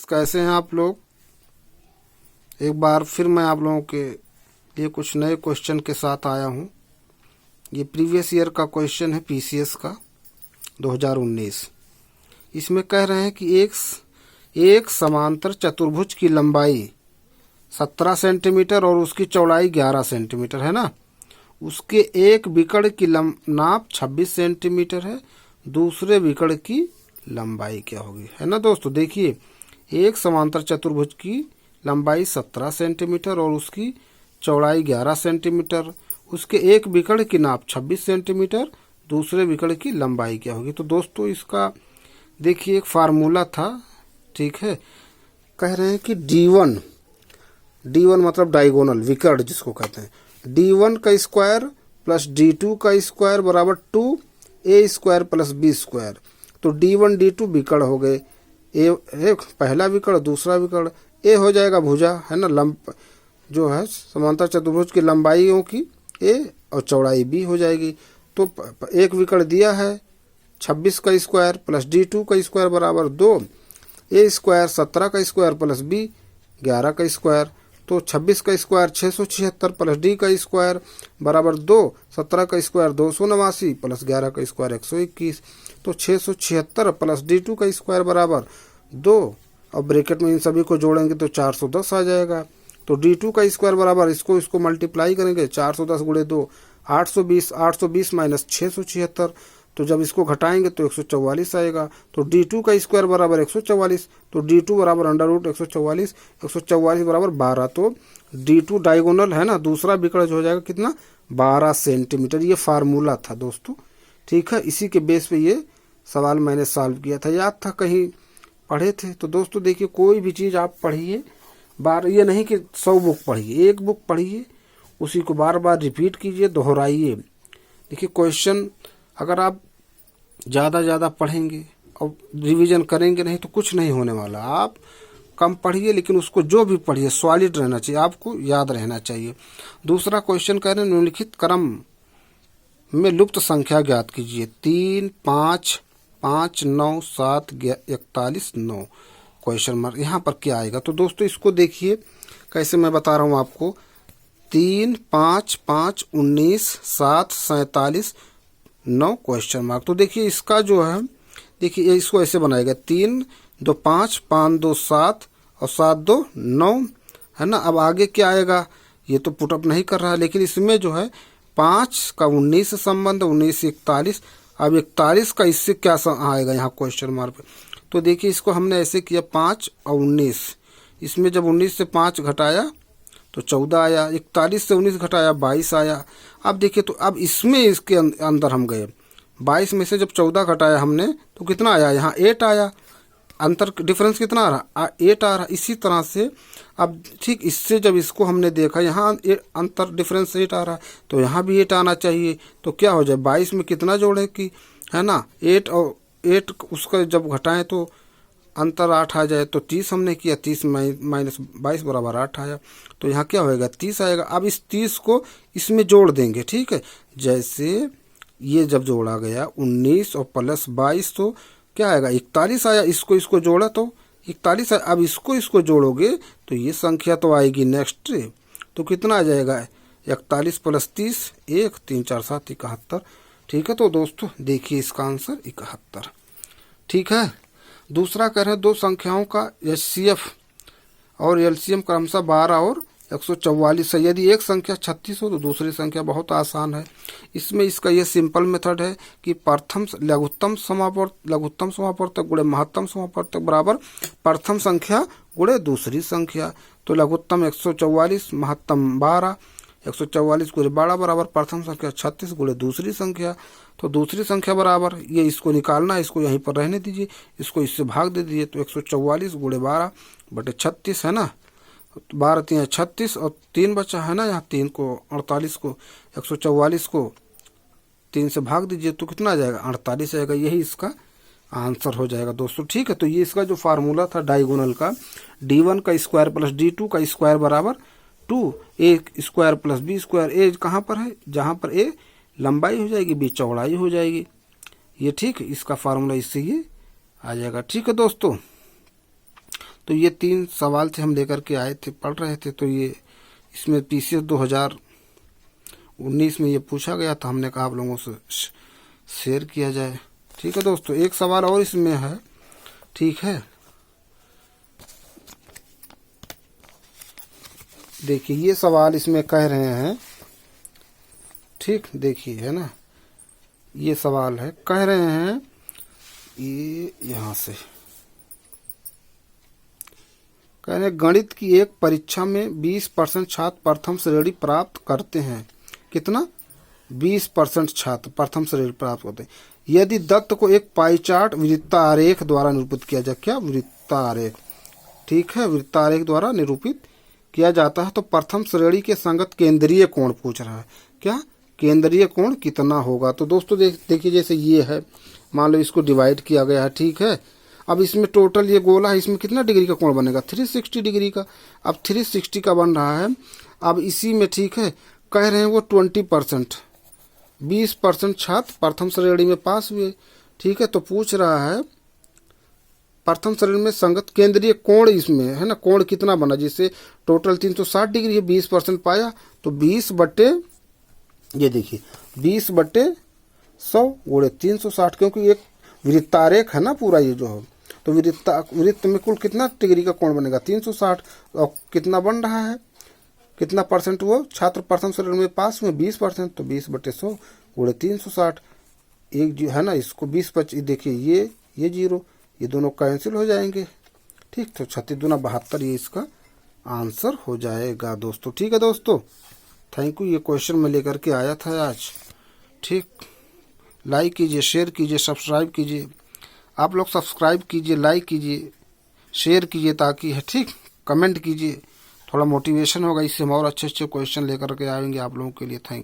कैसे हैं आप लोग। एक बार फिर मैं आप लोगों के लिए कुछ नए क्वेश्चन के साथ आया हूं। ये प्रीवियस ईयर का क्वेश्चन है, पीसीएस का 2019। इसमें कह रहे हैं कि एक समांतर चतुर्भुज की लंबाई 17 सेंटीमीटर और उसकी चौड़ाई 11 सेंटीमीटर है ना। उसके एक विकर्ण की नाप 26 सेंटीमीटर है। दूसरे विकर्ण की लंबाई क्या होगी, है ना दोस्तों। देखिए, एक समांतर चतुर्भुज की लंबाई 17 सेंटीमीटर और उसकी चौड़ाई 11 सेंटीमीटर। उसके एक विकर्ण की नाप 26 सेंटीमीटर। दूसरे विकर्ण की लंबाई क्या होगी। तो दोस्तों इसका देखिए एक फार्मूला था, ठीक है। कह रहे हैं कि D1 मतलब डायगोनल, विकर्ण जिसको कहते हैं। D1 का स्क्वायर प्लस D2 का स्क्वायर बराबर 2A square plus B square. तो D1 D2 विकर्ण हो गए। एक पहला विकर्ण, दूसरा विकर्ण। ए हो जाएगा भुजा, है ना, जो है समांतर चतुर्भुज की लंबाइयों की ए और चौड़ाई बी हो जाएगी। तो एक विकर्ण दिया है 26 का स्क्वायर प्लस D2 का स्क्वायर बराबर 2A स्क्वायर 17 का स्क्वायर प्लस B 11 का स्क्वायर। तो 26 का स्क्वायर 676 प्लस D का स्क्वायर बराबर 2, 17 का स्क्वायर 289 प्लस 11 का स्क्वायर 121। तो 676 प्लस D2 का स्क्वायर बराबर 2, और ब्रैकेट में इन सभी को जोड़ेंगे तो 410 आ जाएगा। तो D2 का स्क्वायर बराबर इसको मल्टीप्लाई करेंगे 410 गुणे 2 820, 820 माइनस 676। तो जब इसको घटाएंगे तो 144 आएगा। तो D2 का स्क्वायर बराबर 144। तो D2 बराबर अंडर रूट 144, 144 बराबर 12। तो D2 डायगोनल है ना, दूसरा विकर्ण हो जाएगा कितना, 12 सेंटीमीटर। ये फार्मूला था दोस्तों, ठीक है। इसी के बेस पे ये सवाल मैंने सॉल्व किया था, याद था, कहीं पढ़े थे। तो दोस्तों देखिए, कोई भी चीज़ आप पढ़िए बार, ये नहीं कि 100 बुक पढ़िए, एक बुक पढ़िए, उसी को बार बार रिपीट कीजिए, दोहराइए। देखिए क्वेश्चन अगर आप ज़्यादा पढ़ेंगे और रिवीजन करेंगे नहीं तो कुछ नहीं होने वाला। आप कम पढ़िए लेकिन उसको जो भी पढ़िए सॉलिड रहना चाहिए, आपको याद रहना चाहिए। दूसरा क्वेश्चन कह रहे हैं निम्नलिखित क्रम में लुप्त संख्या ज्ञात कीजिए। 3, 5, 5, 9, 7, 41, 9 क्वेश्चन मार्क। यहाँ पर क्या आएगा। तो दोस्तों इसको देखिए कैसे मैं बता रहा हूँ आपको। 3, 5, 5, 19, 7, 47, 9 क्वेश्चन मार्क। तो देखिए इसका जो है, देखिए इसको ऐसे बनाएगा 3, 2, 5, 5, 2, 7 और 7, 2, 9, है ना। अब आगे क्या आएगा ये तो पुटअप नहीं कर रहा है, लेकिन इसमें जो है 5 का 19 से संबंध, 19 से 41। अब 41 का इससे क्या आएगा यहाँ क्वेश्चन मार्क पे। तो देखिए इसको हमने ऐसे किया 5 और 19, इसमें जब 19 से 5 घटाया तो 14 आया, 41 से 19 घटाया 22 आया। अब देखिए, तो अब इसमें इसके अंदर हम गए, 22 में से जब 14 घटाया हमने तो कितना आया, यहाँ 8 आया। अंतर डिफरेंस कितना आ रहा, 8 आ रहा। इसी तरह से अब ठीक इससे जब इसको हमने देखा, यहाँ अंतर डिफरेंस 8 आ रहा, तो यहाँ भी 8 आना चाहिए। तो क्या हो जाए, 22 में कितना जोड़े कि, है ना, 8 और 8 उसका जब घटाएं तो अंतर 8 आ जाए। तो 30 हमने किया, 30 माइनस 22 बराबर 8 आया। तो यहाँ क्या होएगा, 30 आएगा। अब इस 30 को इसमें जोड़ देंगे, ठीक है। जैसे ये जब जोड़ा गया 19 और प्लस 22 तो क्या आएगा, 41 आया। इसको जोड़ा तो 41 आया। अब इसको जोड़ोगे तो ये संख्या तो आएगी नेक्स्ट। तो कितना आ जाएगा, 41 प्लस 30, 1, 3, 4, 7, 71, ठीक है। तो दोस्तों देखिए इसका आंसर 71, ठीक है। दूसरा कह रहे हैं दो संख्याओं का HCF और LCM क्रमशः 12 और 144 है। यदि एक संख्या 36 हो तो दूसरी संख्या बहुत आसान है। इसमें इसका ये सिंपल मेथड है कि प्रथम लघुत्तम समापवर्तक गुणे महत्तम समापवर्तक बराबर प्रथम संख्या गुणे दूसरी संख्या। तो लघुत्तम 144, महत्तम 12, 144 गुणे 12 बराबर प्रथम संख्या 36 गुणे दूसरी संख्या। तो दूसरी संख्या बराबर ये इसको निकालना है, इसको यहीं पर रहने दीजिए, इसको इससे भाग दे दीजिए। तो 144 गुणे 12 बटे 36 है ना, 12 3 36 और 3 बचा है ना, यहाँ 3 को 48 को 144 को 3 से भाग दीजिए तो कितना आ जाएगा, 48 आएगा। यही इसका आंसर हो जाएगा दोस्तों, ठीक है। तो ये इसका जो फार्मूला था डायगोनल का, D1 का स्क्वायर प्लस D2 का स्क्वायर बराबर 2A square plus B square. A कहाँ पर है, जहाँ पर ए लंबाई हो जाएगी, बी चौड़ाई हो जाएगी, ये ठीक। इसका फार्मूला इससे ये आ जाएगा, ठीक है दोस्तों। तो ये 3 सवाल थे, हम लेकर के आए थे, पढ़ रहे थे। तो ये इसमें पीसीएस 2019 में ये पूछा गया था, हमने कहा आप लोगों से शेयर किया जाए। ठीक है दोस्तों, एक सवाल और इसमें है। ठीक है, देखिए ये सवाल इसमें कह रहे हैं, ठीक, देखिए है ना, ये सवाल है, कह रहे हैं ये यहां से कह रहे हैं गणित की एक परीक्षा में 20% छात्र प्रथम श्रेणी प्राप्त करते हैं। कितना? 20% छात्र प्रथम श्रेणी प्राप्त करते हैं। यदि दत्त को एक पाई चार्ट वृत्तारेख द्वारा निरूपित किया जाए, क्या? वृत्तारेख, ठीक है, वृत्तारेख द्वारा निरूपित किया जाता है तो प्रथम श्रेणी के संगत केंद्रीय कोण पूछ रहा है। क्या? केंद्रीय कोण कितना होगा? तो दोस्तों देखिए, जैसे ये है, मान लो इसको डिवाइड किया गया है, ठीक है। अब इसमें टोटल ये गोला है, इसमें कितना डिग्री का कोण बनेगा? 360 डिग्री का। अब 360 का बन रहा है। अब इसी में, ठीक है, कह रहे हैं वो 20%, 20% छात्र प्रथम श्रेणी में पास हुए। ठीक है, तो पूछ रहा है प्रथम श्रेणी में संगत केंद्रीय कोण इसमें है ना, कोण कितना बना, जिससे टोटल 360 डिग्री है, 20% पाया तो 20 बटे, ये देखिए 20/100 गुणे 360, क्योंकि एक वृत्तारेख है ना पूरा ये जो है, तो वृत्त में कुल कितना डिग्री का कोण बनेगा? 360। और कितना बन रहा है, कितना परसेंट वो छात्र प्रथम श्रेणी में पास हुए? 20%, तो 20/100 गुणे 360। एक जो है ना, इसको 20/25, देखिए ये 0, ये दोनों कैंसिल हो जाएंगे। ठीक, तो 36 दूना 72, ये इसका आंसर हो जाएगा दोस्तों। ठीक है दोस्तों, थैंक यू। ये क्वेश्चन मैं लेकर के आया था आज। ठीक, लाइक कीजिए, शेयर कीजिए, सब्सक्राइब कीजिए। आप लोग सब्सक्राइब कीजिए, लाइक कीजिए, शेयर कीजिए, ताकि है, ठीक, कमेंट कीजिए, थोड़ा मोटिवेशन होगा, इससे हम और अच्छे अच्छे क्वेश्चन लेकर के आएंगे आप लोगों के लिए। Thank you.